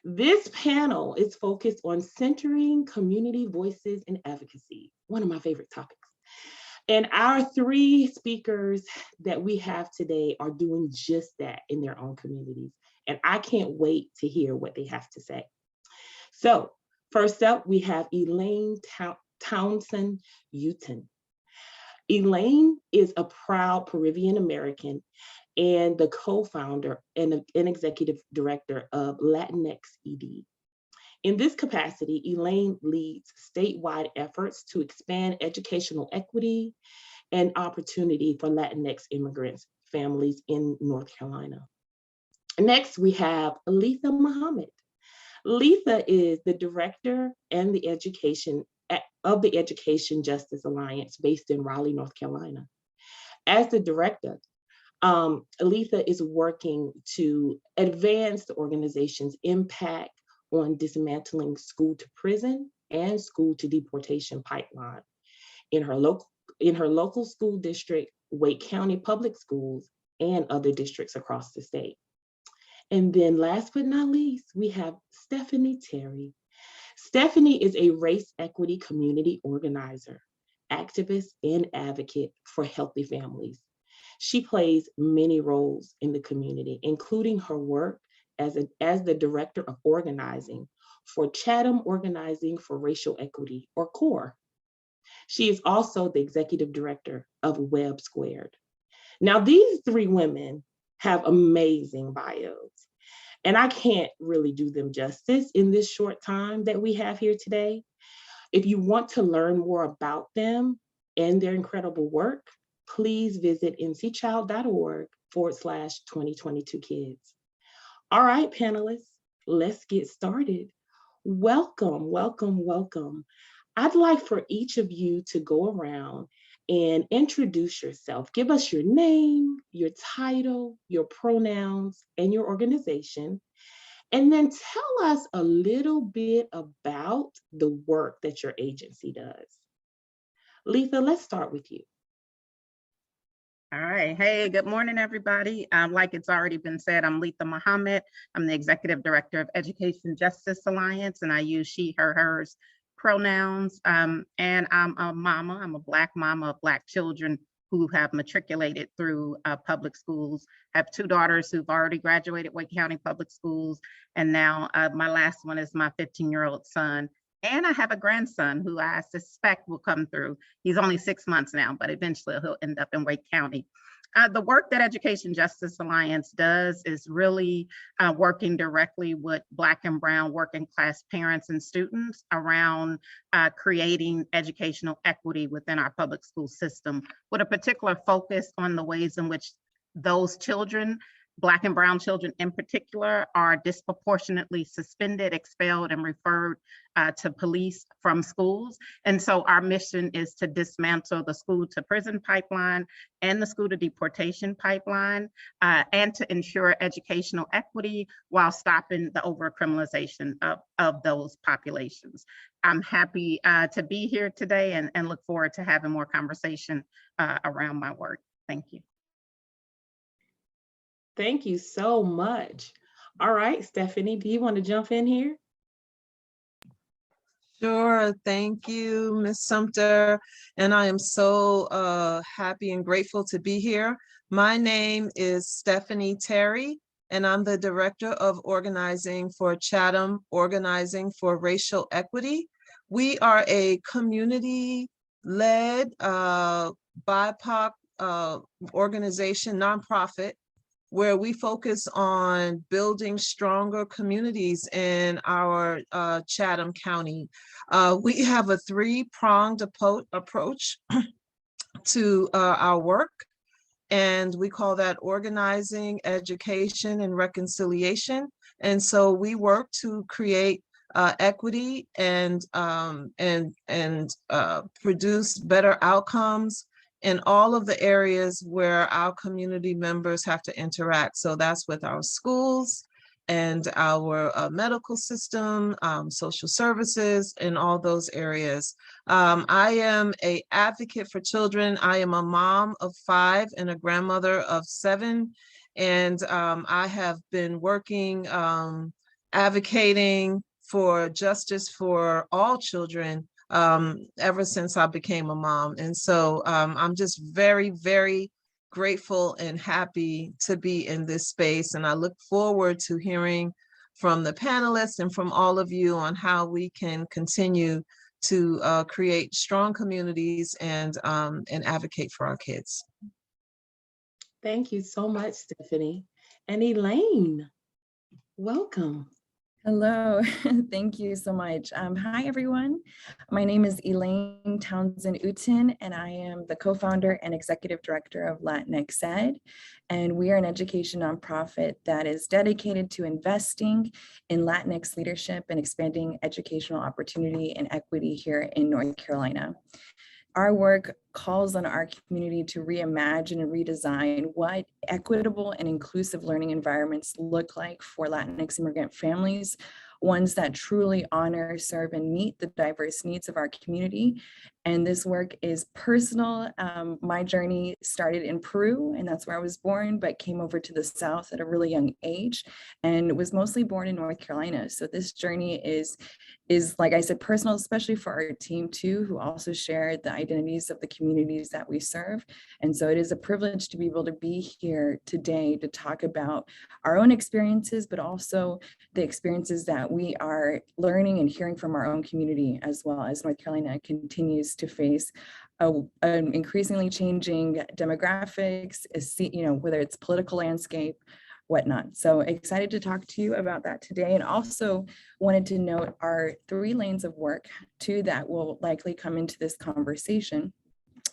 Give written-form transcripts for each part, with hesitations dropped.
This panel is focused on centering community voices and advocacy, one of my favorite topics. And our three speakers that we have today are doing just that in their own communities. And I can't wait to hear what they have to say. So first up, we have Elaine Townsend Utin. Elaine is a proud Peruvian American and the co-founder and an executive director of LatinxEd. In this capacity, Elaine leads statewide efforts to expand educational equity and opportunity for Latinx immigrants families in North Carolina. Next, we have Elisa Mohamed. Letha is the director and the education of the Education Justice Alliance based in Raleigh, North Carolina. As the director, Letha is working to advance the organization's impact on dismantling school to prison and school to deportation pipeline in her local school district, Wake County Public Schools, and other districts across the state. And then last but not least, we have Stephanie Terry. Stephanie is a race equity community organizer, activist, and advocate for healthy families. She plays many roles in the community, including her work as the director of organizing for Chatham Organizing for Racial Equity, or CORE. She is also the executive director of Web Squared. Now, these three women have amazing bios, and I can't really do them justice in this short time that we have here today. If you want to learn more about them and their incredible work, please visit ncchild.org/2022kids. All right, panelists, let's get started. Welcome, welcome, welcome. I'd like for each of you to go around and introduce yourself. Give us your name, your title, your pronouns, and your organization. And then tell us a little bit about the work that your agency does. Letha, let's start with you. All right. Hey, good morning, everybody. Like it's already been said, I'm Elisa Mohamed. I'm the Executive Director of Education Justice Alliance, and I use she, her, hers pronouns. And I'm a mama. I'm a Black mama of Black children who have matriculated through public schools. I have two daughters who've already graduated Wake County Public Schools. And now my last one is my 15-year-old son. And I have a grandson who I suspect will come through. He's only 6 months now, but eventually he'll end up in Wake County. The work that Education Justice Alliance does is really working directly with Black and Brown working class parents and students around creating educational equity within our public school system, with a particular focus on the ways in which those children, Black and Brown children in particular, are disproportionately suspended, expelled, and referred to police from schools. And so our mission is to dismantle the school to prison pipeline and the school to deportation pipeline, and to ensure educational equity while stopping the over-criminalization of those populations. I'm happy to be here today and look forward to having more conversation around my work. Thank you. Thank you so much. All right, Stephanie, do you want to jump in here? Sure, thank you, Ms. Sumpter. And I am so happy and grateful to be here. My name is Stephanie Terry, and I'm the Director of Organizing for Chatham Organizing for Racial Equity. We are a community-led BIPOC organization, nonprofit, where we focus on building stronger communities in our Chatham County. We have a three-pronged approach to our work, and we call that organizing, education, and reconciliation. And so we work to create equity and produce better outcomes in all of the areas where our community members have to interact. So that's with our schools and our medical system, social services, and all those areas. I am an advocate for children. I am a mom of 5 and a grandmother of 7. And I have been working advocating for justice for all children ever since I became a mom. And so I'm just very, very grateful and happy to be in this space. And I look forward to hearing from the panelists and from all of you on how we can continue to create strong communities and advocate for our kids. Thank you so much, Stephanie. And Elaine, welcome. Hello, thank you so much. Hi, everyone. My name is Elaine Townsend Utin, and I am the co-founder and executive director of LatinxEd. And we are an education nonprofit that is dedicated to investing in Latinx leadership and expanding educational opportunity and equity here in North Carolina. Our work calls on our community to reimagine and redesign what equitable and inclusive learning environments look like for Latinx immigrant families, ones that truly honor, serve, and meet the diverse needs of our community. And this work is personal. My journey started in Peru, and that's where I was born, but came over to the South at a really young age and was mostly born in North Carolina. So this journey is like I said, personal, especially for our team too, who also share the identities of the communities that we serve. And so it is a privilege to be able to be here today to talk about our own experiences, but also the experiences that we are learning and hearing from our own community, as well as North Carolina continues to face an increasingly changing demographics, whether it's political landscape, whatnot. So excited to talk to you about that today. And also wanted to note our 3 lanes of work, 2 that will likely come into this conversation.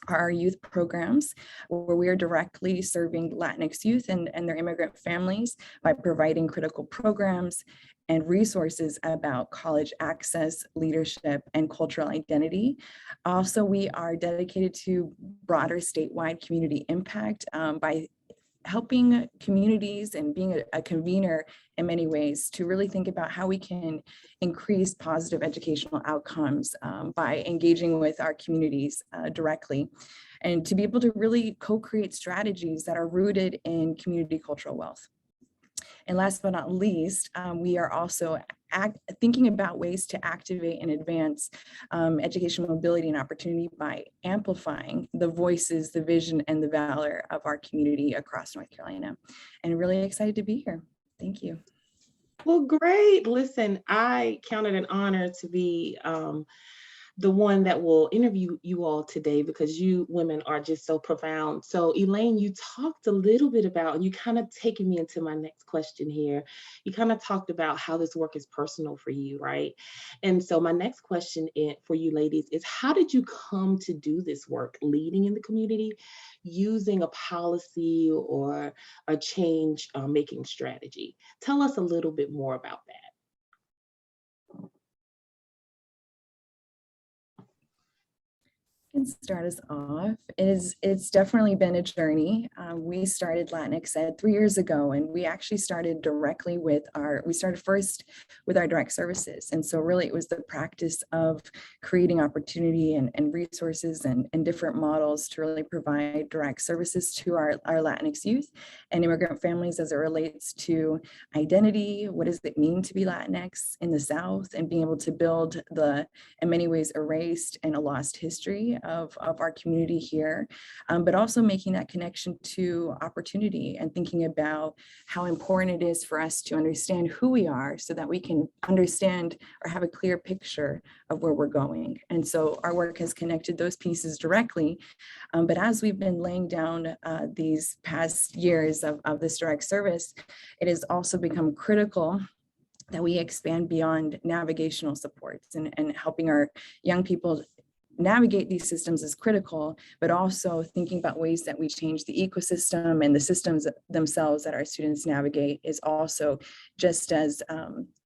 Our youth programs, where we are directly serving Latinx youth and their immigrant families by providing critical programs and resources about college access, leadership, and cultural identity. Also, we are dedicated to broader statewide community impact by helping communities and being a convener in many ways to really think about how we can increase positive educational outcomes by engaging with our communities directly, and to be able to really co-create strategies that are rooted in community cultural wealth. And last but not least, we are also thinking about ways to activate and advance educational mobility and opportunity by amplifying the voices, the vision, and the valor of our community across North Carolina. And really excited to be here. Thank you. Well, great. Listen, I count it an honor to be the one that will interview you all today, because you women are just so profound. So Elaine, you talked a little bit about, and you kind of taken me into my next question here. You kind of talked about how this work is personal for you, right? And so my next question for you ladies is, how did you come to do this work, leading in the community, using a policy or a change making strategy? Tell us a little bit more about that. Can start us off. It's definitely been a journey. We started LatinxEd 3 years ago, and we actually started directly with we started first with our direct services. And so really it was the practice of creating opportunity and resources and different models to really provide direct services to our Latinx youth and immigrant families as it relates to identity. What does it mean to be Latinx in the South, and being able to build the, in many ways, erased and a lost history of our community here, but also making that connection to opportunity and thinking about how important it is for us to understand who we are so that we can understand or have a clear picture of where we're going. And so our work has connected those pieces directly. But as we've been laying down these past years of this direct service, it has also become critical that we expand beyond navigational supports, and helping our young people navigate these systems is critical, but also thinking about ways that we change the ecosystem and the systems themselves that our students navigate is also just as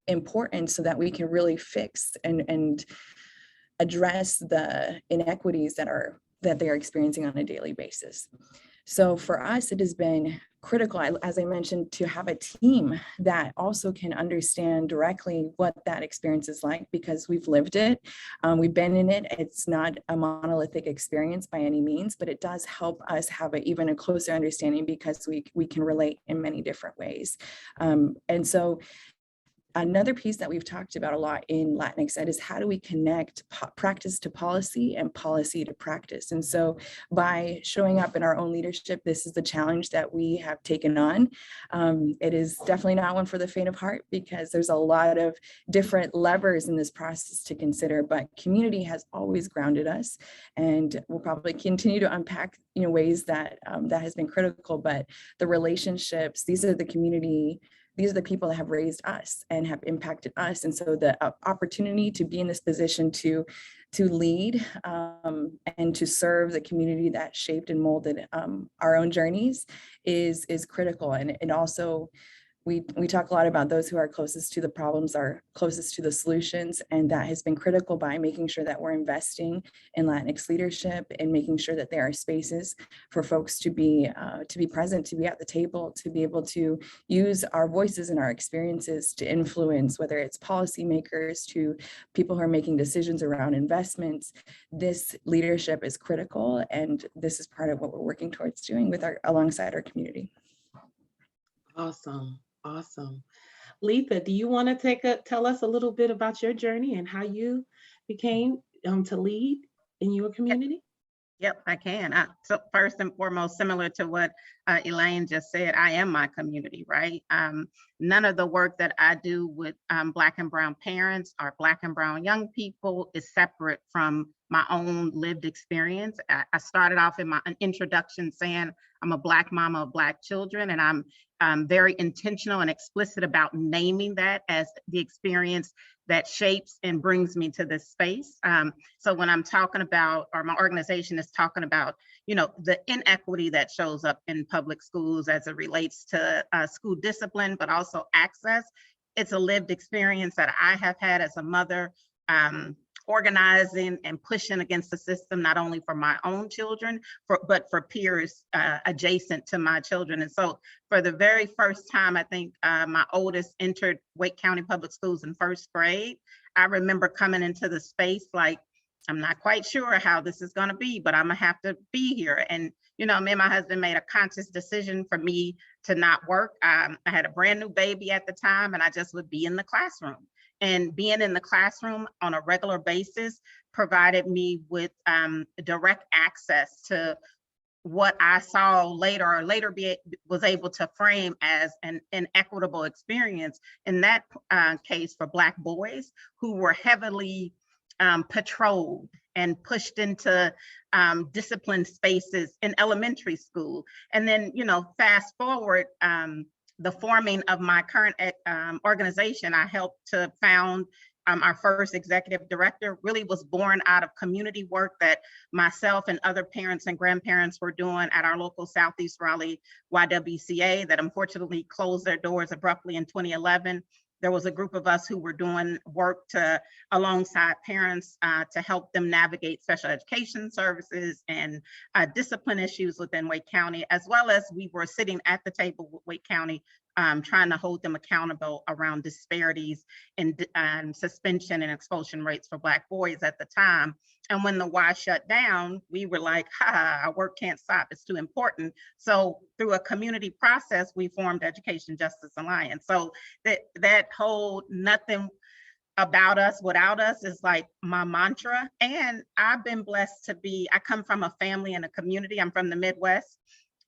important, so that we can really fix and address the inequities that they are experiencing on a daily basis. So for us, it has been critical, as I mentioned, to have a team that also can understand directly what that experience is like, because we've lived it, we've been in it. It's not a monolithic experience by any means, but it does help us have even a closer understanding, because we can relate in many different ways. And so Another piece that we've talked about a lot in LatinxEd is how do we connect practice to policy and policy to practice? And so by showing up in our own leadership, this is the challenge that we have taken on. It is definitely not one for the faint of heart because there's a lot of different levers in this process to consider, but community has always grounded us, and we'll probably continue to unpack ways that that has been critical, but the relationships, these are the people that have raised us and have impacted us. And so the opportunity to be in this position to lead and to serve the community that shaped and molded our own journeys is critical. And it also, we talk a lot about those who are closest to the problems are closest to the solutions. And that has been critical by making sure that we're investing in Latinx leadership and making sure that there are spaces for folks to be present, to be at the table, to be able to use our voices and our experiences to influence, whether it's policymakers to people who are making decisions around investments. This leadership is critical. And this is part of what we're working towards doing with alongside our community. Awesome. Awesome. Letha, do you want to tell us a little bit about your journey and how you became to lead in your community? Yep, I can. So first and foremost, similar to what Elaine just said, I am my community, right? None of the work that I do with Black and Brown parents or Black and Brown young people is separate from my own lived experience. I started off in my introduction saying I'm a Black mama of Black children, and I'm very intentional and explicit about naming that as the experience that shapes and brings me to this space. So when I'm talking about, or my organization is talking about, the inequity that shows up in public schools as it relates to school discipline, but also access, it's a lived experience that I have had as a mother, organizing and pushing against the system, not only for my own children, but for peers adjacent to my children. And so for the very first time, I think my oldest entered Wake County Public Schools in first grade. I remember coming into the space like, I'm not quite sure how this is gonna be, but I'm gonna have to be here. And me and my husband made a conscious decision for me to not work. I had a brand new baby at the time, and I just would be in the classroom. And being in the classroom on a regular basis provided me with direct access to what I saw later, or later was able to frame as an inequitable experience, in that case for Black boys who were heavily patrolled and pushed into disciplined spaces in elementary school. And then, fast forward, the forming of my current organization, I helped to found our first executive director, really was born out of community work that myself and other parents and grandparents were doing at our local Southeast Raleigh YWCA that unfortunately closed their doors abruptly in 2011. There was a group of us who were doing work alongside parents to help them navigate special education services and discipline issues within Wake County, as well as we were sitting at the table with Wake County, trying to hold them accountable around disparities in suspension and expulsion rates for Black boys at the time. And when the Y shut down, we were like, our work can't stop, it's too important. So through a community process, we formed Education Justice Alliance. So that whole nothing about us without us is like my mantra. And I've been blessed to I come from a family and a community. I'm from the Midwest.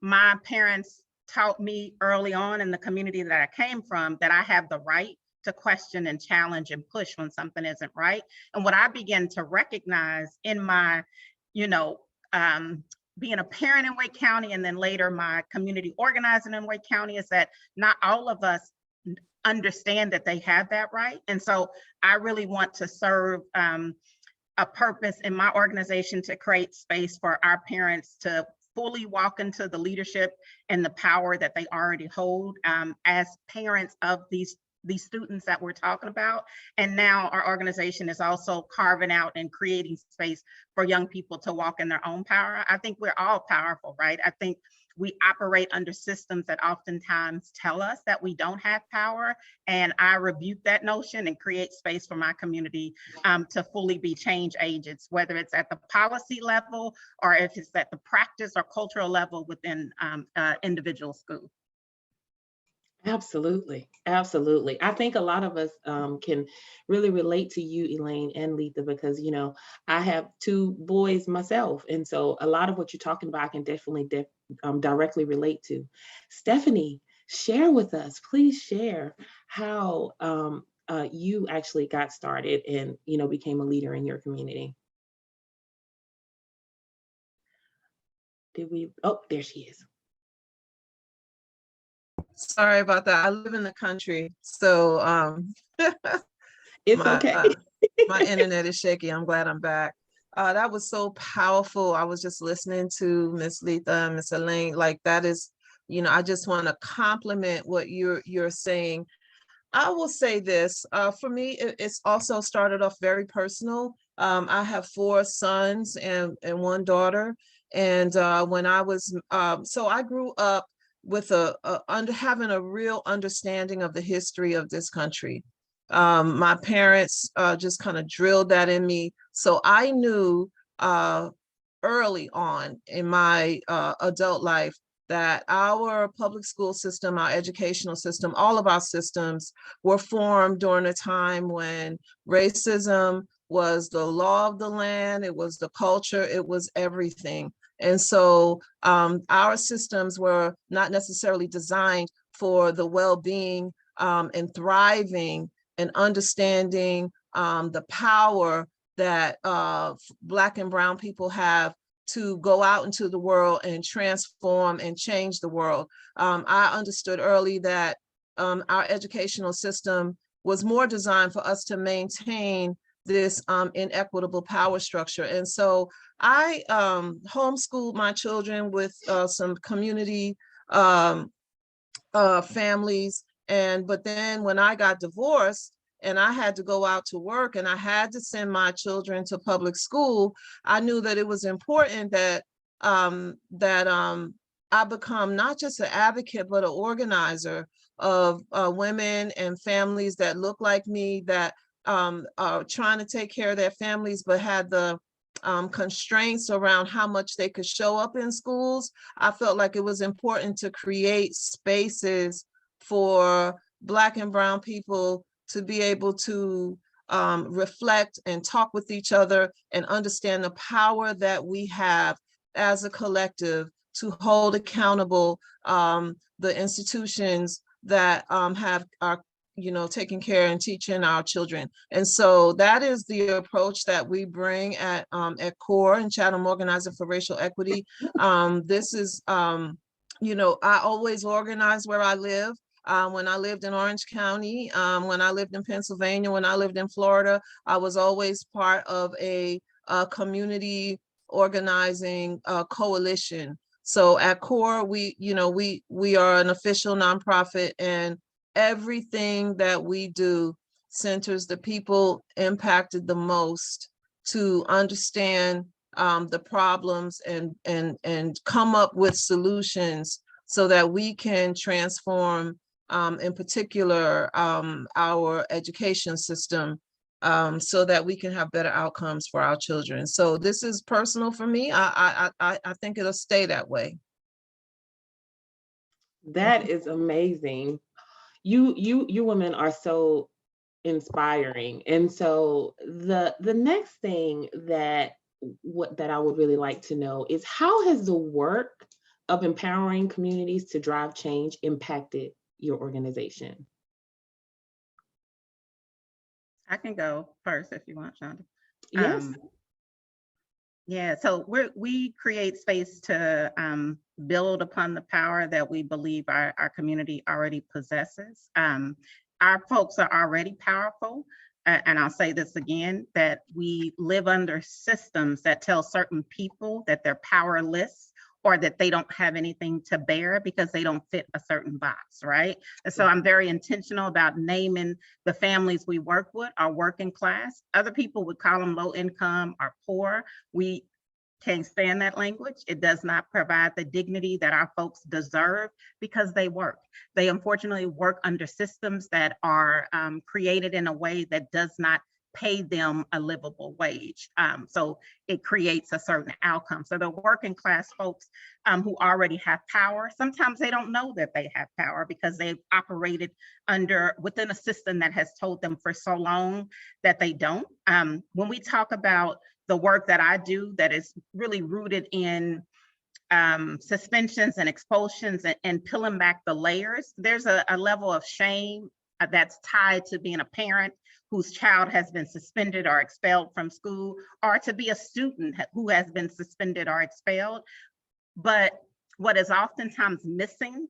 My parents taught me early on in the community that I came from that I have the right to question and challenge and push when something isn't right. And what I began to recognize in my, being a parent in Wake County, and then later my community organizing in Wake County, is that not all of us understand that they have that right. And so I really want to serve a purpose in my organization to create space for our parents to fully walk into the leadership and the power that they already hold as parents of these students that we're talking about. And now our organization is also carving out and creating space for young people to walk in their own power. I think we're all powerful, right? I think we operate under systems that oftentimes tell us that we don't have power. And I rebuke that notion and create space for my community to fully be change agents, whether it's at the policy level or if it's at the practice or cultural level within individual schools. Absolutely. Absolutely. I think a lot of us can really relate to you, Elaine and Letha, because, I have two boys myself. And so a lot of what you're talking about, I can definitely directly relate to. Stephanie, share with us, please share how you actually got started and, became a leader in your community. Oh, there she is. Sorry about that. I live in the country, so It's my okay. my internet is shaky. I'm glad I'm back. That was so powerful. I was just listening to Miss Letha and Miss Elaine. Like that is, I just want to compliment what you're saying. I will say this, for me, it's also started off very personal. I have 4 sons and one daughter. And when I was, so I grew up with having a real understanding of the history of this country. My parents just kind of drilled that in me. So I knew early on in my adult life that our public school system, our educational system, all of our systems were formed during a time when racism was the law of the land, it was the culture, it was everything. And so our systems were not necessarily designed for the well-being and thriving and understanding the power that Black and Brown people have to go out into the world and transform and change the world. I understood early that our educational system was more designed for us to maintain this inequitable power structure. And so I homeschooled my children with some community families. But then when I got divorced, and I had to go out to work and I had to send my children to public school, I knew that it was important that I become not just an advocate, but an organizer of women and families that look like me, that are trying to take care of their families, but had the constraints around how much they could show up in schools. I felt like it was important to create spaces for Black and Brown people to be able to reflect and talk with each other and understand the power that we have as a collective to hold accountable the institutions that are taking care and teaching our children. And so that is the approach that we bring at CORE and Chatham Organizing for Racial Equity. This is, I always organize where I live. When I lived in Orange County, when I lived in Pennsylvania, when I lived in Florida, I was always part of a community organizing coalition. So at CORE, we are an official nonprofit, and everything that we do centers the people impacted the most to understand the problems and come up with solutions so that we can transform, in particular, our education system, so that we can have better outcomes for our children. So this is personal for me. I think it'll stay that way. That is amazing. You women are so inspiring. And so the next thing that I would really like to know is, how has the work of empowering communities to drive change impacted your organization? I can go first if you want, Shanda. Yes. Yeah, so we create space to build upon the power that we believe our community already possesses. Our folks are already powerful, and I'll say this again, that we live under systems that tell certain people that they're powerless or that they don't have anything to bear because they don't fit a certain box, right? And so I'm very intentional about naming the families we work with are working class. Other people would call them low income or poor. We can't stand that language. It does not provide the dignity that our folks deserve because they work. They unfortunately work under systems that are created in a way that does not pay them a livable wage. So it creates a certain outcome. So the working class folks who already have power, sometimes they don't know that they have power because they've operated within a system that has told them for so long that they don't. When we talk about the work that I do that is really rooted in suspensions and expulsions and peeling back the layers, there's a level of shame that's tied to being a parent whose child has been suspended or expelled from school, or to be a student who has been suspended or expelled. But what is oftentimes missing,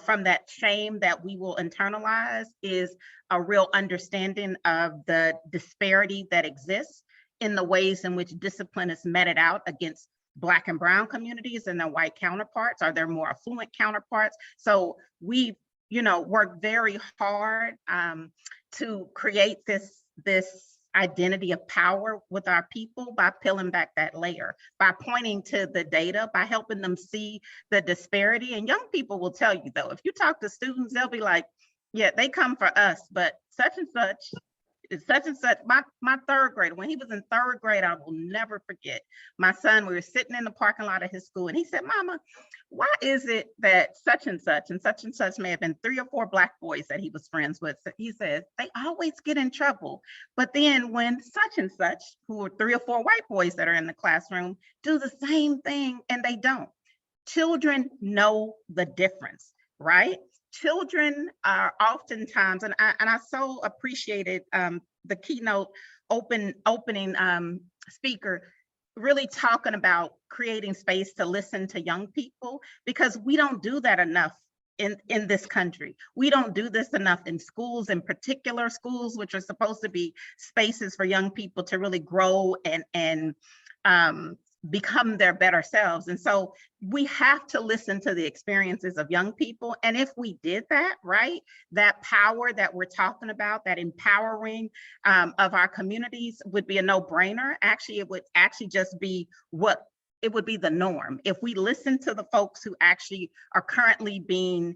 from that shame that we will internalize is a real understanding of the disparity that exists in the ways in which discipline is meted out against Black and Brown communities and their white counterparts or their more affluent counterparts. So we've, worked very hard to create this identity of power with our people by peeling back that layer, by pointing to the data, by helping them see the disparity. And young people will tell you, though, if you talk to students, they'll be like, yeah, they come for us, but such and such is such and such. My third grader, when he was in third grade, I will never forget. My son, we were sitting in the parking lot of his school, and he said, Mama, why is it that such and such may have been 3 or 4 Black boys that he was friends with? So he says, they always get in trouble. But then when such and such, who are 3 or 4 white boys that are in the classroom, do the same thing and they don't. Children know the difference, right? Children are oftentimes, and I so appreciated the keynote opening speaker really talking about creating space to listen to young people, because we don't do that enough in this country. We don't do this enough in schools, in particular schools, which are supposed to be spaces for young people to really grow and become their better selves. And so we have to listen to the experiences of young people. And if we did that, right, that power that we're talking about, that empowering of our communities would be a no-brainer. Actually, it would actually just be it would be the norm. If we listen to the folks who actually are currently being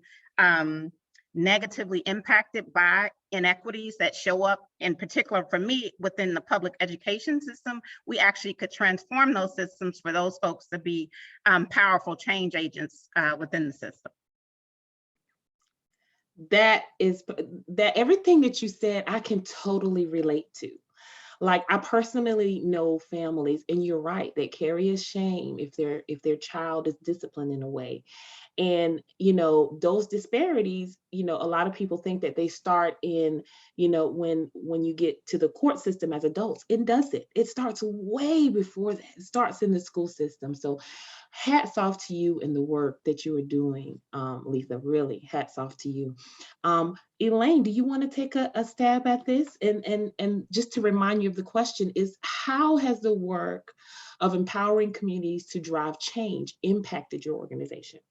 negatively impacted by inequities that show up, in particular for me, within the public education system, we actually could transform those systems for those folks to be powerful change agents within the system. That everything that you said, I can totally relate to. Like, I personally know families, and you're right, that carry a shame if their child is disciplined in a way. And, those disparities, a lot of people think that they start in, when you get to the court system as adults. It doesn't. It starts way before that. It starts in the school system. So hats off to you and the work that you are doing, Letha, really hats off to you. Elaine, do you want to take a stab at this? And just to remind you of the question is, how has the work of empowering communities to drive change impacted your organization?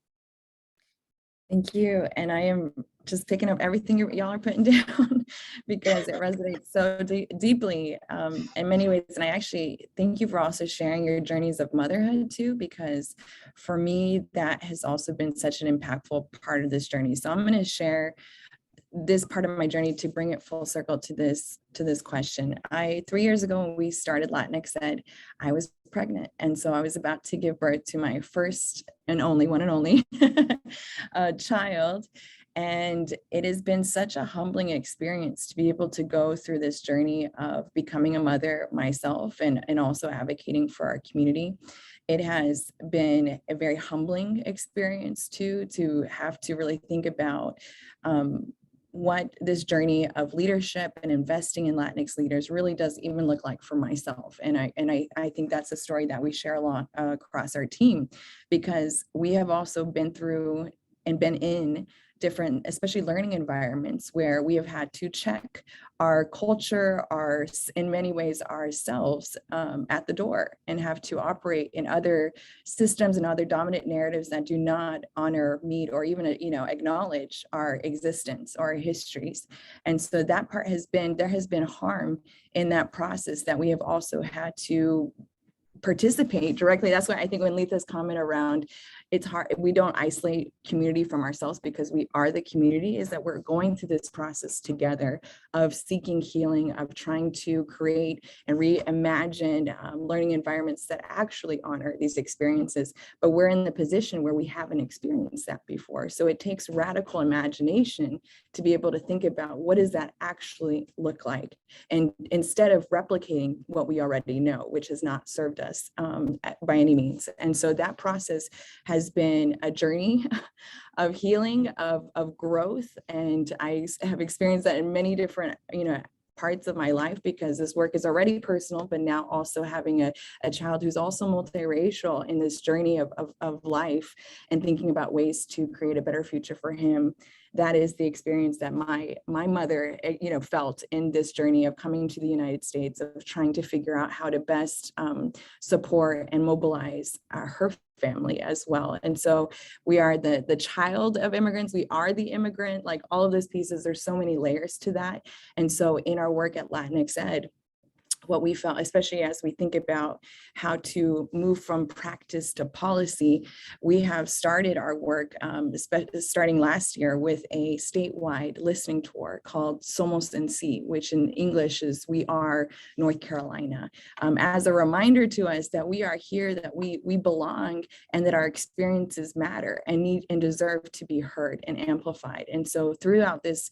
Thank you. And I am just picking up everything y'all are putting down because it resonates so deeply in many ways. And I actually thank you for also sharing your journeys of motherhood too, because for me, that has also been such an impactful part of this journey. So I'm going to share this part of my journey to bring it full circle to this question. 3 years ago, when we started LatinxEd, I was pregnant. And so I was about to give birth to my first and only, one and only child. And it has been such a humbling experience to be able to go through this journey of becoming a mother myself and also advocating for our community. It has been a very humbling experience too, to have to really think about what this journey of leadership and investing in Latinx leaders really does even look like for myself. And I think that's a story that we share a lot across our team, because we have also been through and been in different, especially learning environments, where we have had to check our culture, in many ways ourselves at the door, and have to operate in other systems and other dominant narratives that do not honor, meet, or even acknowledge our existence or our histories. And so that part there has been harm in that process that we have also had to participate directly. That's why I think when Letha's comment around, it's hard, we don't isolate community from ourselves because we are the community, is that we're going through this process together of seeking healing, of trying to create and reimagine learning environments that actually honor these experiences. But we're in the position where we haven't experienced that before. So it takes radical imagination to be able to think about what does that actually look like? And instead of replicating what we already know, which has not served us by any means. And so that process has been a journey of healing, of growth. And I have experienced that in many different, parts of my life, because this work is already personal, but now also having a child who's also multiracial in this journey of life and thinking about ways to create a better future for him. That is the experience that my mother, felt in this journey of coming to the United States, of trying to figure out how to best support and mobilize her family as well. And so we are the child of immigrants. We are the immigrant, like all of those pieces. There's so many layers to that. And so in our work at LatinxEd, what we felt, especially as we think about how to move from practice to policy, we have started our work starting last year with a statewide listening tour called Somos en Sí, which in English is We Are North Carolina, as a reminder to us that we are here, that we belong, and that our experiences matter and need and deserve to be heard and amplified. And so throughout this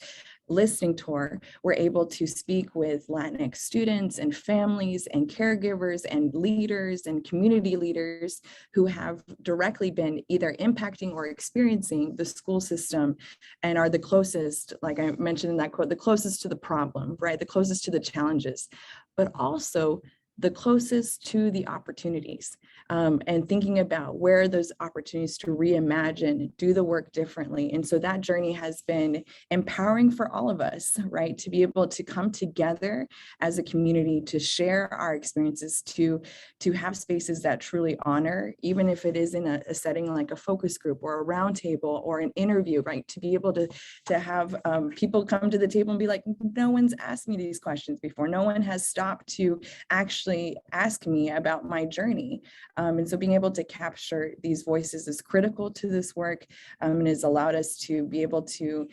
listening tour, we're able to speak with Latinx students and families and caregivers and leaders and community leaders who have directly been either impacting or experiencing the school system and are the closest, like I mentioned in that quote, the closest to the problem, right? The closest to the challenges, but also the closest to the opportunities, and thinking about where are those opportunities to reimagine, do the work differently. And so that journey has been empowering for all of us, right? To be able to come together as a community, to share our experiences, to have spaces that truly honor, even if it is in a setting like a focus group or a roundtable or an interview, right? To be able to have people come to the table and be like, no one's asked me these questions before. No one has stopped to actually ask me about my journey. And so being able to capture these voices is critical to this work, and has allowed us to be able to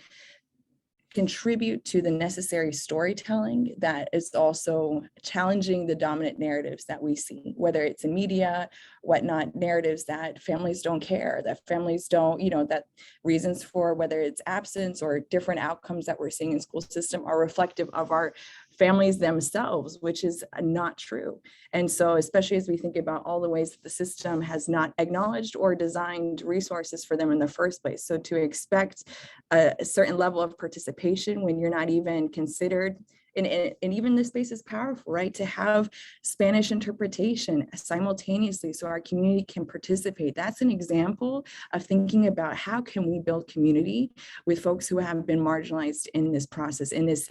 contribute to the necessary storytelling that is also challenging the dominant narratives that we see, whether it's in media, whatnot, narratives that families don't care, that families don't, that reasons for whether it's absence or different outcomes that we're seeing in school system are reflective of our families themselves, which is not true. And so especially as we think about all the ways that the system has not acknowledged or designed resources for them in the first place. So to expect a certain level of participation when you're not even considered, and even this space is powerful, right? To have Spanish interpretation simultaneously so our community can participate. That's an example of thinking about how can we build community with folks who have been marginalized in this process, in this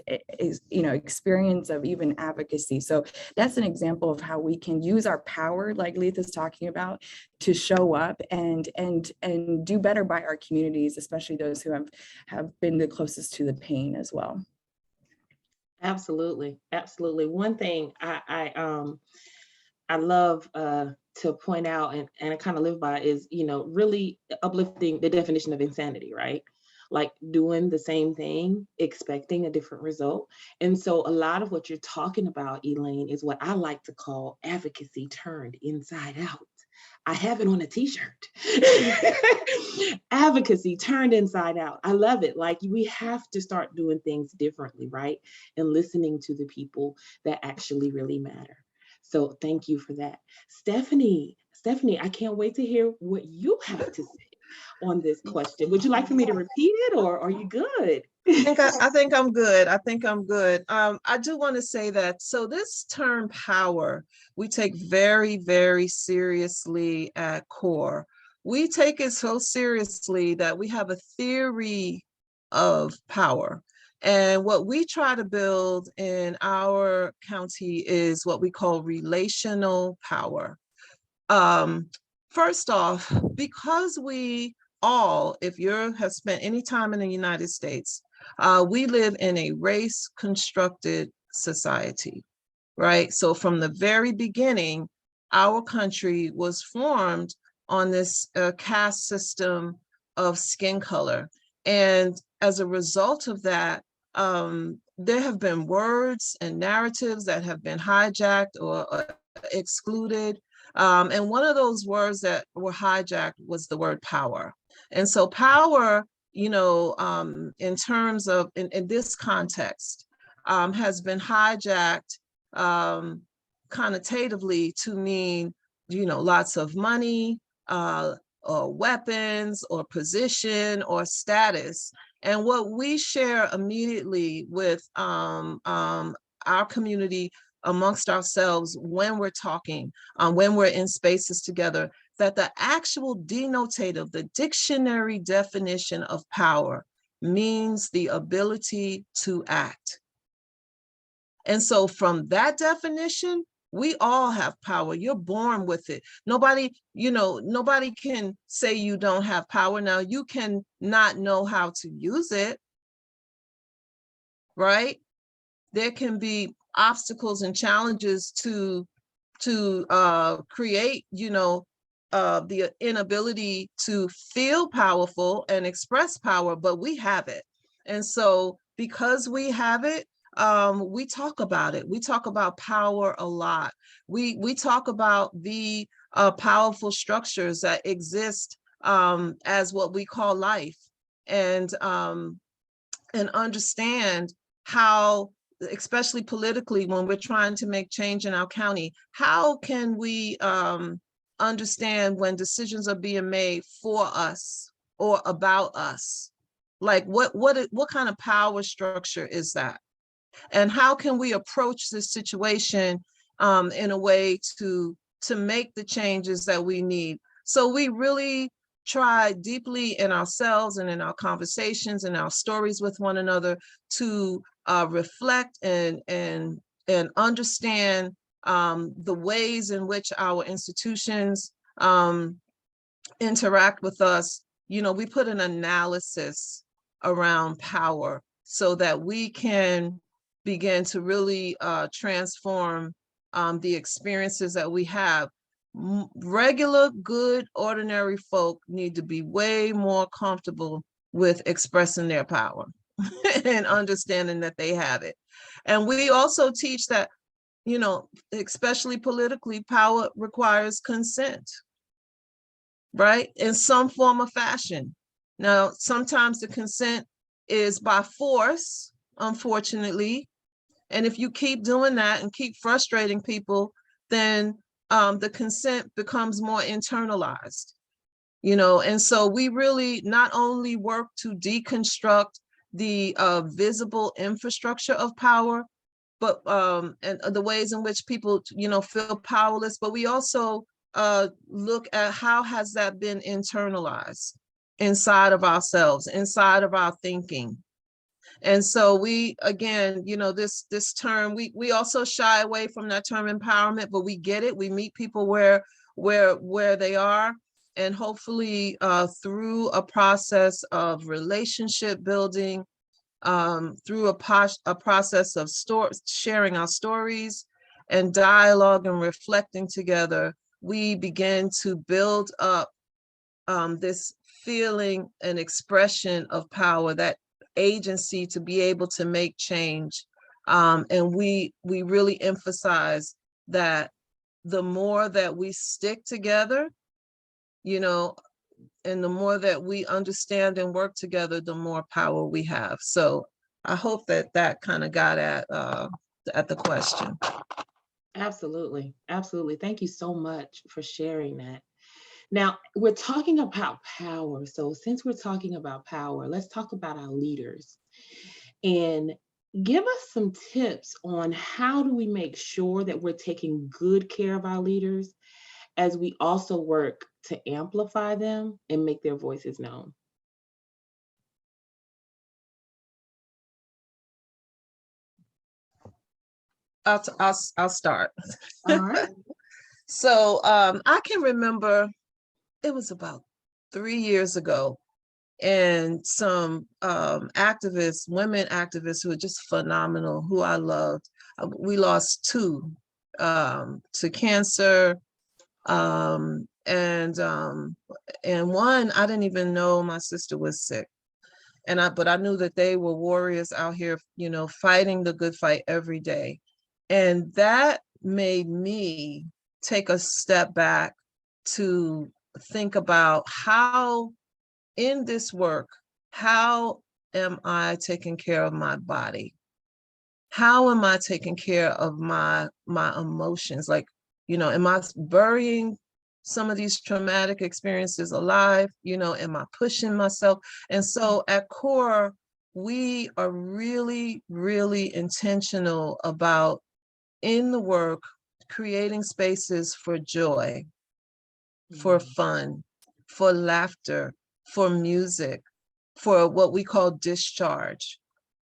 experience of even advocacy. So that's an example of how we can use our power, like Letha's talking about, to show up and do better by our communities, especially those who have been the closest to the pain as well. Absolutely. Absolutely. One thing I love to point out and I kind of live by is, really uplifting the definition of insanity, right? Like doing the same thing, expecting a different result. And so a lot of what you're talking about, Elaine, is what I like to call advocacy turned inside out. I have it on a t-shirt. Advocacy turned inside out. I love it. Like we have to start doing things differently, right? And listening to the people that actually really matter. So thank you for that. Stephanie, I can't wait to hear what you have to say on this question. Would you like for me to repeat it or are you good? I think I'm good. I do want to say that, so this term power, we take very, very seriously at CORE. We take it so seriously that we have a theory of power. And what we try to build in our county is what we call relational power. First off, because we all, if you have spent any time in the United States, we live in a race-constructed society, right? So from the very beginning, our country was formed on this caste system of skin color. And as a result of that, there have been words and narratives that have been hijacked or excluded. And one of those words that were hijacked was the word power. And so power, you know, in terms of, in this context, has been hijacked connotatively to mean, you know, lots of money, or weapons, or position, or status. And what we share immediately with our community amongst ourselves when we're talking, when we're in spaces together, that the actual denotative, the dictionary definition of power means the ability to act. And so from that definition, we all have power. You're born with it. Nobody, you know, nobody can say you don't have power. Now, you can not know how to use it, right? There can be obstacles and challenges to create, you know, the inability to feel powerful and express power, but we have it. And so because we have it, we talk about it. We talk about power a lot. We talk about the powerful structures that exist as what we call life, and understand how, especially politically, when we're trying to make change in our county, how can we understand when decisions are being made for us or about us? Like what kind of power structure is that? And how can we approach this situation in a way to make the changes that we need? So we really try deeply in ourselves and in our conversations and our stories with one another to reflect and understand the ways in which our institutions interact with us. You know, we put an analysis around power so that we can begin to really transform the experiences that we have. Regular, good, ordinary folk need to be way more comfortable with expressing their power and understanding that they have it. And we also teach that, you know, especially politically, power requires consent, right? In some form or fashion. Now, sometimes the consent is by force, unfortunately. And if you keep doing that and keep frustrating people, then the consent becomes more internalized, you know. And so we really not only work to deconstruct the visible infrastructure of power, but and the ways in which people, you know, feel powerless, but we also look at how has that been internalized inside of ourselves, inside of our thinking. And so we, again, you know, this term, we also shy away from that term empowerment, but we get it. We meet people where they are, and hopefully through a process of relationship building, through a process of sharing our stories and dialogue and reflecting together, we begin to build up this feeling and expression of power, that agency to be able to make change. And we really emphasize that the more that we stick together, you know, and the more that we understand and work together, the more power we have. So I hope that kind of got at the question. Absolutely. Absolutely. Thank you so much for sharing that. Now, we're talking about power. So since we're talking about power, let's talk about our leaders and give us some tips on how do we make sure that we're taking good care of our leaders as we also work to amplify them and make their voices known. I'll start. All right. So I can remember it was about 3 years ago, and some activists, women activists who were just phenomenal, who I loved. We lost 2 to cancer, And one, I didn't even know my sister was sick. But I knew that they were warriors out here, you know, fighting the good fight every day. And that made me take a step back to think about how in this work, how am I taking care of my body? How am I taking care of my emotions? Like, you know, am I burying some of these traumatic experiences alive? You know, am I pushing myself? And so at core, we are really, really intentional about in the work, creating spaces for joy, for fun, for laughter, for music, for what we call discharge.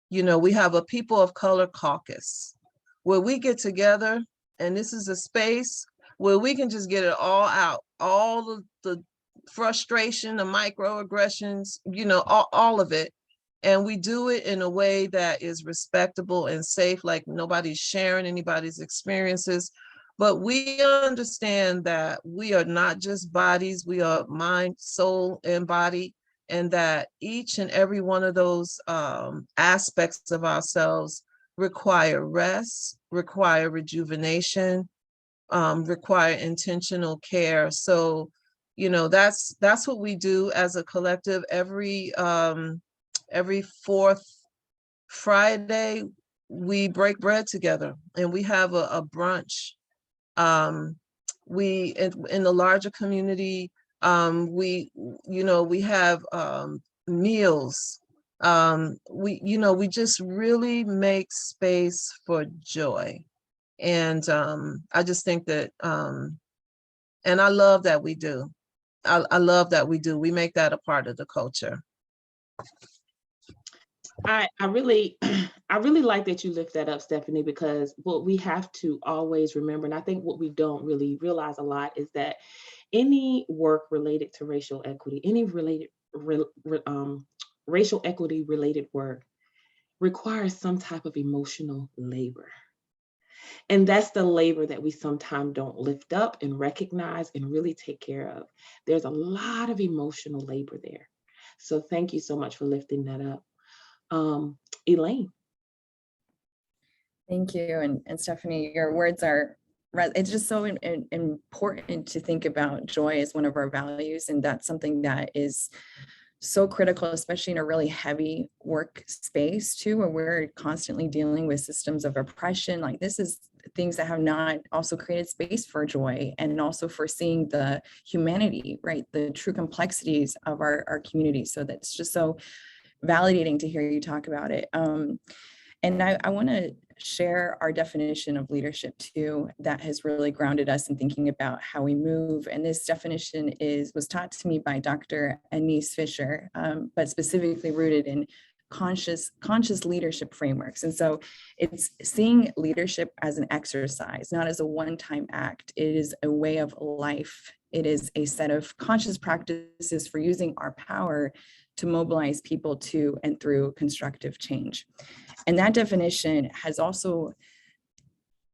You know, we have a People of Color caucus where we get together, and this is a space where we can just get it all out, all the frustration, the microaggressions, you know, all of it. And we do it in a way that is respectable and safe, like nobody's sharing anybody's experiences. But we understand that we are not just bodies, we are mind, soul, and body, and that each and every one of those aspects of ourselves require rest, require rejuvenation, require intentional care. So, you know, that's what we do as a collective. Every fourth Friday, we break bread together and we have a brunch. We in the larger community, we have meals. We just really make space for joy. And I just think that, and I love that we do. I love that we do. We make that a part of the culture. I really I really like that you lift that up, Stephanie, because what we have to always remember, and I think what we don't really realize a lot, is that any work related to racial equity, any racial equity related work requires some type of emotional labor. And that's the labor that we sometimes don't lift up and recognize and really take care of. There's a lot of emotional labor there. So thank you so much for lifting that up. Elaine. Thank you. And Stephanie, your words are, it's just so important to think about joy as one of our values. And that's something that is so critical, especially in a really heavy work space too, where we're constantly dealing with systems of oppression. Like this is things that have not also created space for joy and also for seeing the humanity, right? The true complexities of our community. So that's just so validating to hear you talk about it. And I want to share our definition of leadership too, that has really grounded us in thinking about how we move. And this definition was taught to me by Dr. Anise Fisher, but specifically rooted in conscious leadership frameworks. And so it's seeing leadership as an exercise, not as a one-time act. It is a way of life. It is a set of conscious practices for using our power to mobilize people to and through constructive change. And that definition has also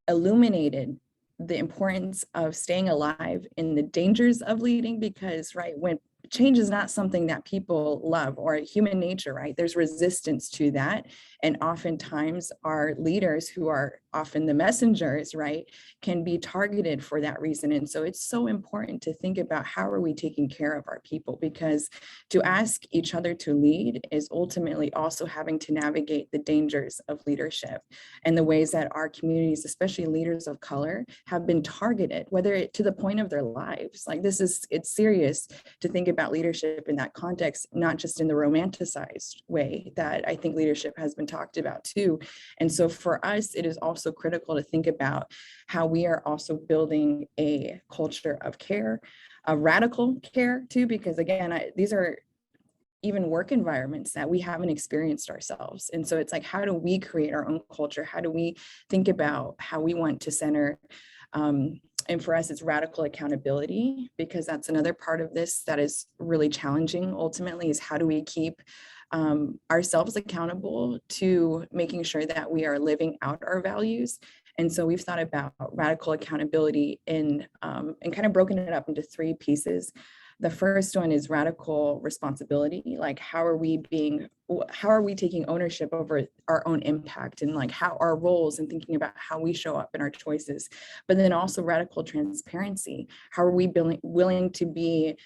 illuminated the importance of staying alive in the dangers of leading, because, right, when change is not something that people love or human nature, right? There's resistance to that. And oftentimes our leaders, who are often the messengers, right, can be targeted for that reason. And so it's so important to think about how are we taking care of our people, because to ask each other to lead is ultimately also having to navigate the dangers of leadership and the ways that our communities, especially leaders of color, have been targeted, whether it to the point of their lives. Like it's serious to think about leadership in that context, not just in the romanticized way that I think leadership has been talked about too. And so for us, it is also critical to think about how we are also building a culture of care, a radical care too, because again, these are even work environments that we haven't experienced ourselves. And so it's like, how do we create our own culture? How do we think about how we want to center and for us, it's radical accountability, because that's another part of this that is really challenging ultimately, is how do we keep ourselves accountable to making sure that we are living out our values. And so we've thought about radical accountability and kind of broken it up into 3 pieces. The first one is radical responsibility, like how are we taking ownership over our own impact, and like how our roles, and thinking about how we show up in our choices. But then also radical transparency. How are we willing to be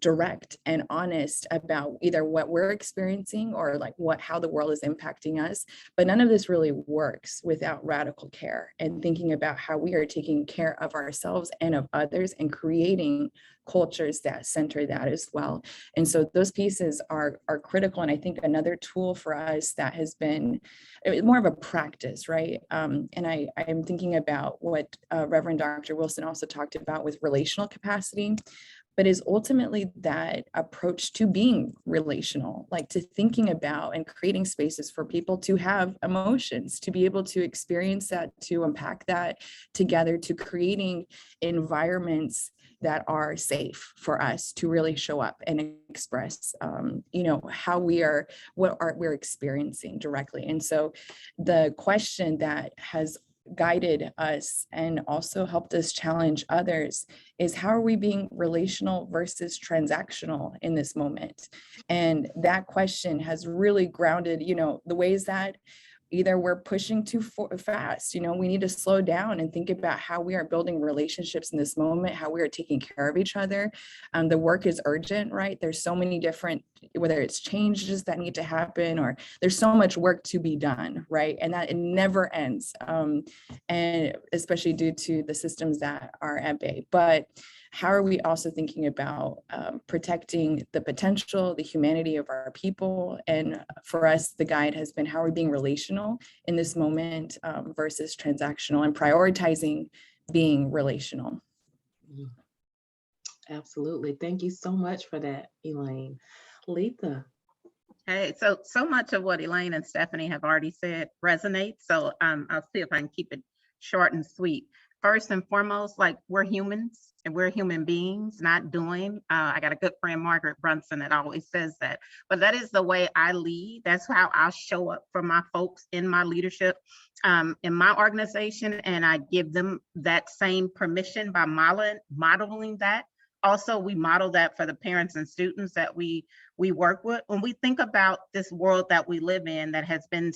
direct and honest about either what we're experiencing or like how the world is impacting us. But none of this really works without radical care and thinking about how we are taking care of ourselves and of others and creating cultures that center that as well. And so those pieces are critical. And I think another tool for us that has been more of a practice, right? And I am thinking about what Reverend Dr. Wilson also talked about with relational capacity, but is ultimately that approach to being relational, like to thinking about and creating spaces for people to have emotions, to be able to experience that, to unpack that together, to creating environments that are safe for us to really show up and express, how we're experiencing directly. And so the question that has guided us and also helped us challenge others is, how are we being relational versus transactional in this moment? And that question has really grounded, the ways that either we're pushing too fast, we need to slow down and think about how we are building relationships in this moment, how we are taking care of each other. The work is urgent, right? There's so many different, whether it's changes that need to happen, or there's so much work to be done, right? And that it never ends, and especially due to the systems that are at bay. But how are we also thinking about protecting the potential, the humanity of our people? And for us, the guide has been, how are we being relational in this moment versus transactional, and prioritizing being relational. Absolutely. Thank you so much for that, Elaine. Letha. Hey, so much of what Elaine and Stephanie have already said resonates. So I'll see if I can keep it short and sweet. First and foremost, like, we're humans and we're human beings, not doing. I got a good friend, Margaret Brunson, that always says that. But that is the way I lead. That's how I'll show up for my folks in my leadership, in my organization. And I give them that same permission by modeling that. Also, we model that for the parents and students that we work with. When we think about this world that we live in that has been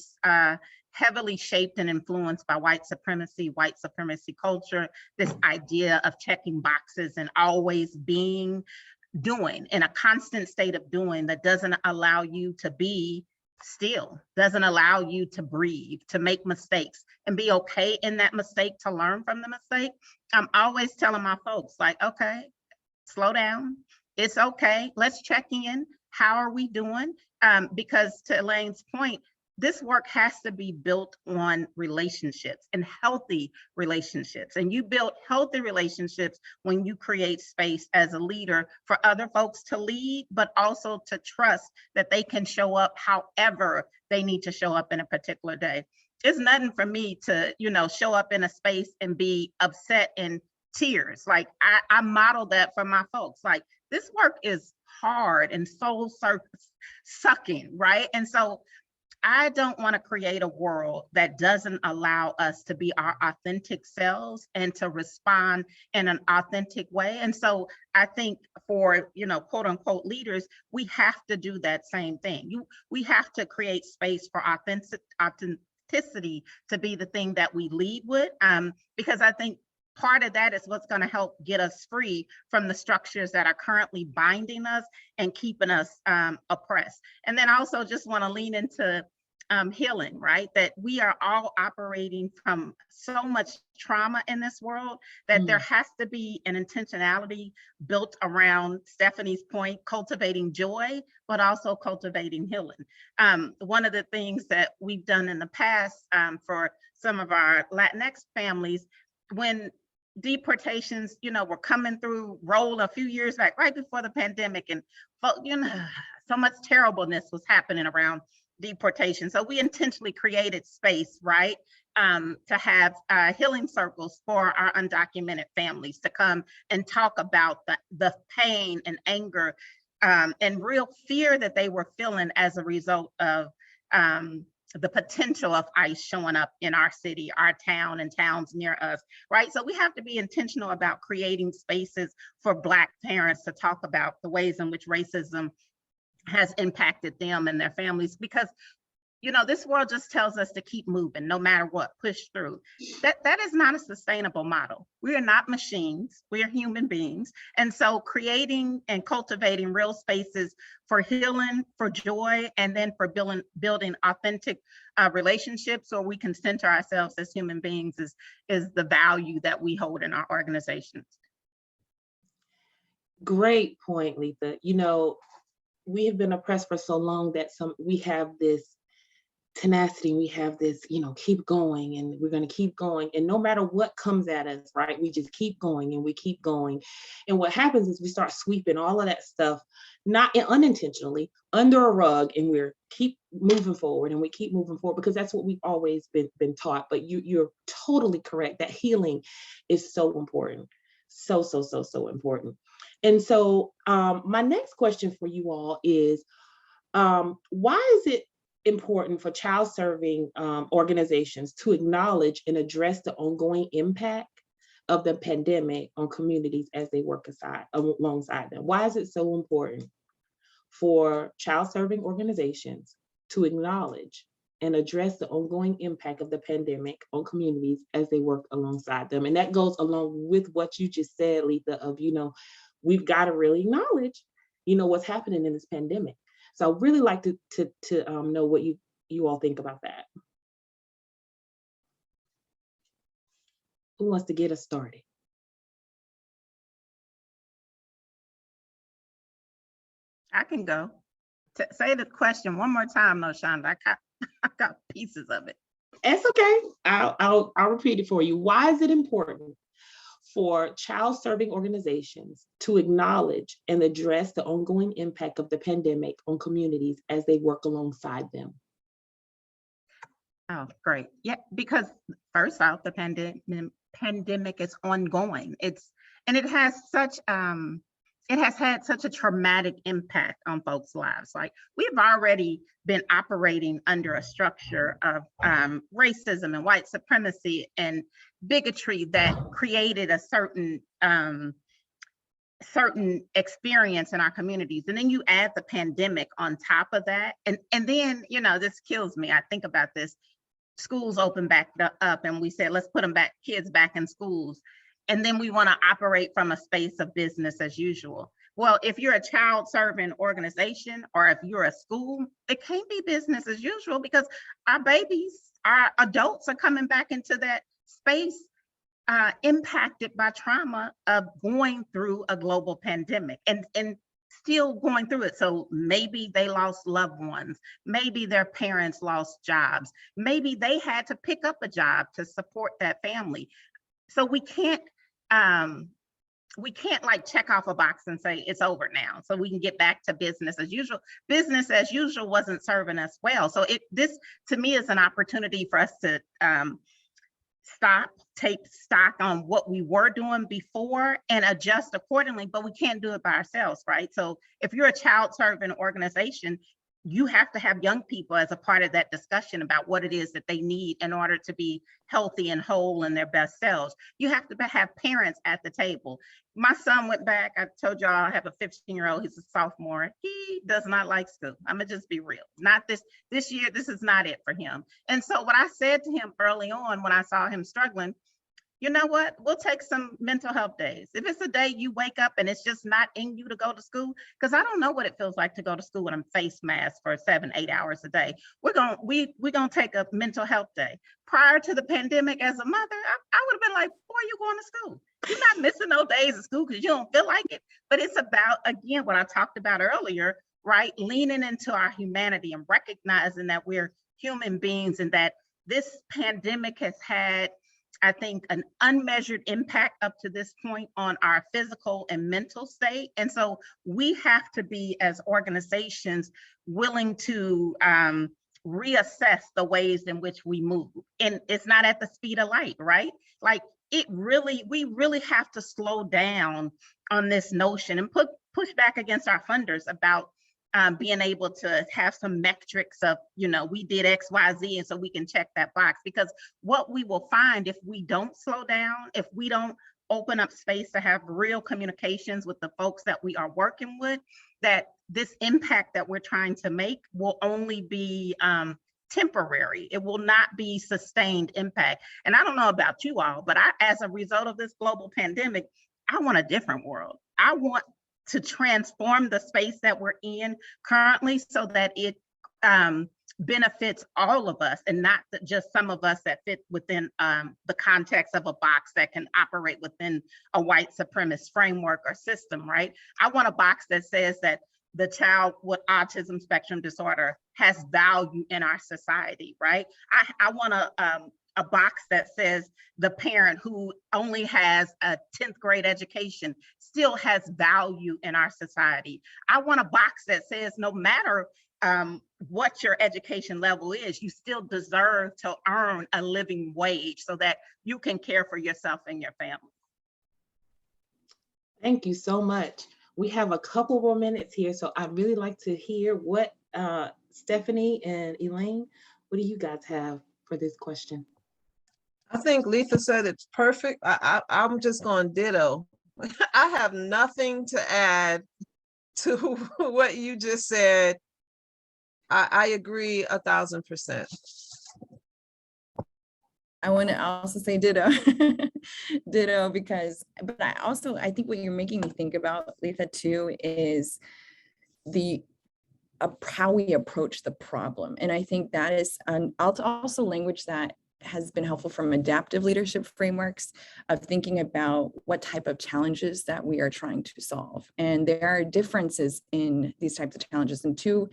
heavily shaped and influenced by white supremacy culture, this idea of checking boxes and always doing in a constant state of doing that doesn't allow you to be still, doesn't allow you to breathe, to make mistakes and be okay in that mistake, to learn from the mistake. I'm always telling my folks, like, okay, slow down. It's okay. Let's check in. How are we doing? Because to Elaine's point, this work has to be built on relationships and healthy relationships. And you build healthy relationships when you create space as a leader for other folks to lead, but also to trust that they can show up however they need to show up in a particular day. It's nothing for me to, show up in a space and be upset and tears. Like, I model that for my folks. Like, this work is hard and soul sucking, right? And so I don't want to create a world that doesn't allow us to be our authentic selves and to respond in an authentic way. And so I think for, quote unquote leaders, we have to do that same thing. We have to create space for authenticity to be the thing that we lead with, because I think part of that is what's going to help get us free from the structures that are currently binding us and keeping us oppressed. And then I also just want to lean into healing, right? That we are all operating from so much trauma in this world that there has to be an intentionality built around Stephanie's point, cultivating joy, but also cultivating healing. One of the things that we've done in the past for some of our Latinx families, when deportations, were coming through roll a few years back, right before the pandemic, and so much terribleness was happening around deportation. So we intentionally created space, right, to have healing circles for our undocumented families to come and talk about the pain and anger and real fear that they were feeling as a result of the potential of ICE showing up in our city, our town, and towns near us, right? So we have to be intentional about creating spaces for Black parents to talk about the ways in which racism has impacted them and their families, because you know, this world just tells us to keep moving no matter what, push through. That is not a sustainable model. We are not machines, we are human beings. And so creating and cultivating real spaces for healing, for joy, and then for building authentic relationships so we can center ourselves as human beings is the value that we hold in our organizations. Great point, Letha. You know, we have been oppressed for so long that we have this tenacity, we have this, you know, keep going, and we're going to keep going, and no matter what comes at us, right, we just keep going and we keep going. And what happens is we start sweeping all of that stuff, not unintentionally, under a rug, and we're keep moving forward, and we keep moving forward because that's what we've always been taught. But you're totally correct, that healing is so important, so important. And so my next question for you all is, why is it important for child serving organizations to acknowledge and address the ongoing impact of the pandemic on communities as they work alongside them? Why is it so important for child serving organizations to acknowledge and address the ongoing impact of the pandemic on communities as they work alongside them? And that goes along with what you just said, Letha, of, you know, we've got to really acknowledge, you know, what's happening in this pandemic. So I'd really like to know what you all think about that. Who wants to get us started? I can go. Say the question one more time, though, Shanda. I got pieces of it. That's okay. I'll repeat it for you. Why is it important for child serving organizations to acknowledge and address the ongoing impact of the pandemic on communities as they work alongside them? Oh, great. Yeah, because first off, the pandemic is ongoing. It has had such a traumatic impact on folks' lives. Like, we've already been operating under a structure of racism and white supremacy and bigotry that created a certain experience in our communities. And then you add the pandemic on top of that. And then, you know, this kills me. I think about this. Schools open back up and we said, let's put kids back in schools. And then we want to operate from a space of business as usual. Well, if you're a child serving organization or if you're a school, it can't be business as usual, because our babies, our adults are coming back into that space impacted by trauma of going through a global pandemic and still going through it. So maybe they lost loved ones, maybe their parents lost jobs, maybe they had to pick up a job to support that family. So we can't like check off a box and say it's over now, so we can get back to business as usual. Business as usual wasn't serving us well. So this to me is an opportunity for us to take stock on what we were doing before and adjust accordingly, but we can't do it by ourselves, right? So if you're a child serving organization, you have to have young people as a part of that discussion about what it is that they need in order to be healthy and whole in their best selves. You have to have parents at the table. My son went back, I told y'all I have a 15-year-old, he's a sophomore. He does not like school. I'm gonna just be real. Not this year, this is not it for him. And so what I said to him early on when I saw him struggling, you know what, we'll take some mental health days. If it's a day you wake up and it's just not in you to go to school, because I don't know what it feels like to go to school with a face mask for 7-8 hours a day. We're gonna take a mental health day. Prior to the pandemic, as a mother, I would have been like, boy, you going to school. You're not missing no days of school because you don't feel like it. But it's about, again, what I talked about earlier, right? Leaning into our humanity and recognizing that we're human beings and that this pandemic has had, I think, an unmeasured impact up to this point on our physical and mental state. And so we have to be, as organizations, willing to reassess the ways in which we move. And it's not at the speed of light, right? Like we really have to slow down on this notion and push back against our funders about being able to have some metrics of, we did X, Y, Z, and so we can check that box. Because what we will find if we don't slow down, if we don't open up space to have real communications with the folks that we are working with, that this impact that we're trying to make will only be temporary. It will not be sustained impact. And I don't know about you all, but as a result of this global pandemic, I want a different world. I want to transform the space that we're in currently so that it benefits all of us and not just some of us that fit within the context of a box that can operate within a white supremacist framework or system, right? I want a box that says that the child with autism spectrum disorder has value in our society, right? I want a box that says the parent who only has a 10th grade education still has value in our society. I want a box that says no matter what your education level is, you still deserve to earn a living wage so that you can care for yourself and your family. Thank you so much. We have a couple more minutes here, so I'd really like to hear what Stephanie and Elaine, what do you guys have for this question? I think Letha said it's perfect. I'm just going ditto. I have nothing to add to what you just said. I agree 1000%. I want to also say ditto, ditto, but I think what you're making me think about, Letha, too, is how we approach the problem. And I think that is also language that has been helpful from adaptive leadership frameworks of thinking about what type of challenges that we are trying to solve. And there are differences in these types of challenges. And two,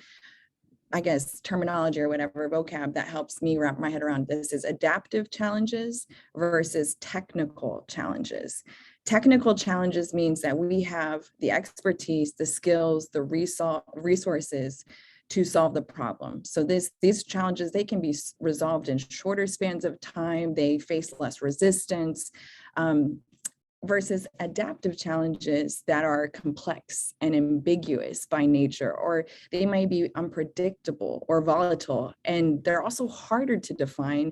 I guess, terminology or whatever, vocab that helps me wrap my head around this is adaptive challenges versus technical challenges. Technical challenges means that we have the expertise, the skills, the resources to solve the problem. So these challenges, they can be resolved in shorter spans of time. They face less resistance. Versus adaptive challenges that are complex and ambiguous by nature, or they may be unpredictable or volatile, and they're also harder to define,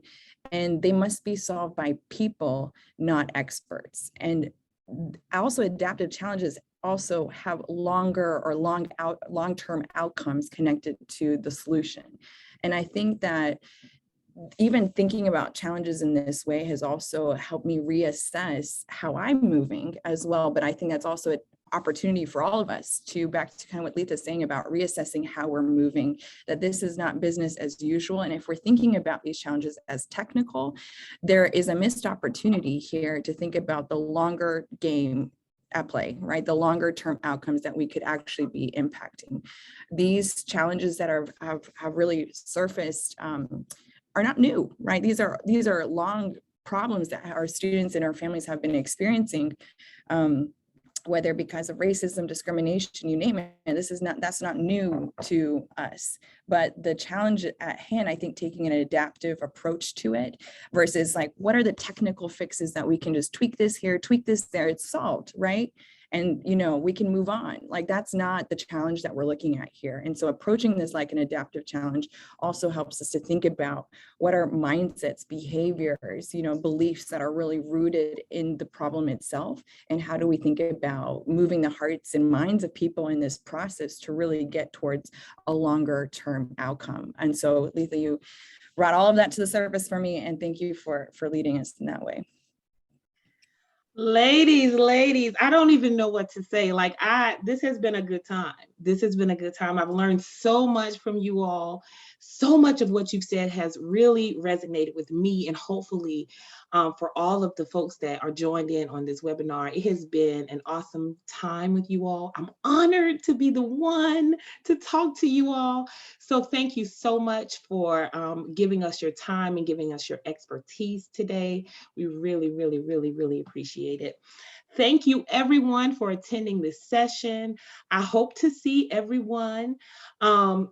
and they must be solved by people, not experts. And also adaptive challenges also have longer or long-term outcomes connected to the solution. And I think that even thinking about challenges in this way has also helped me reassess how I'm moving as well. But I think that's also an opportunity for all of us to, back to kind of what Letha's saying about reassessing how we're moving, that this is not business as usual. And if we're thinking about these challenges as technical, there is a missed opportunity here to think about the longer game at play, right? The longer term outcomes that we could actually be impacting. These challenges that have really surfaced are not new, right? These are long problems that our students and our families have been experiencing, whether because of racism, discrimination, you name it. And that's not new to us. But the challenge at hand, I think, taking an adaptive approach to it versus like, what are the technical fixes that we can just tweak this here, tweak this there, it's solved, right? And, we can move on. Like, that's not the challenge that we're looking at here. And so approaching this like an adaptive challenge also helps us to think about what are mindsets, behaviors, beliefs that are really rooted in the problem itself. And how do we think about moving the hearts and minds of people in this process to really get towards a longer term outcome. And so, Letha, you brought all of that to the surface for me. And thank you for leading us in that way. Ladies, I don't even know what to say. This has been a good time. I've learned so much from you all. So much of what you've said has really resonated with me, and hopefully for all of the folks that are joined in on this webinar. It has been an awesome time with you all. I'm honored to be the one to talk to you all. So thank you so much for giving us your time and giving us your expertise today. We really, really, really, really appreciate it. Thank you everyone for attending this session. I hope to see everyone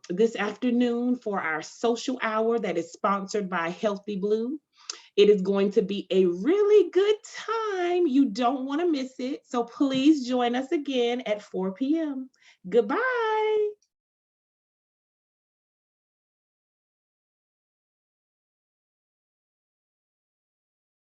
this afternoon for our social hour that is sponsored by Healthy Blue. It is going to be a really good time. You don't want to miss it. So please join us again at 4 p.m. Goodbye.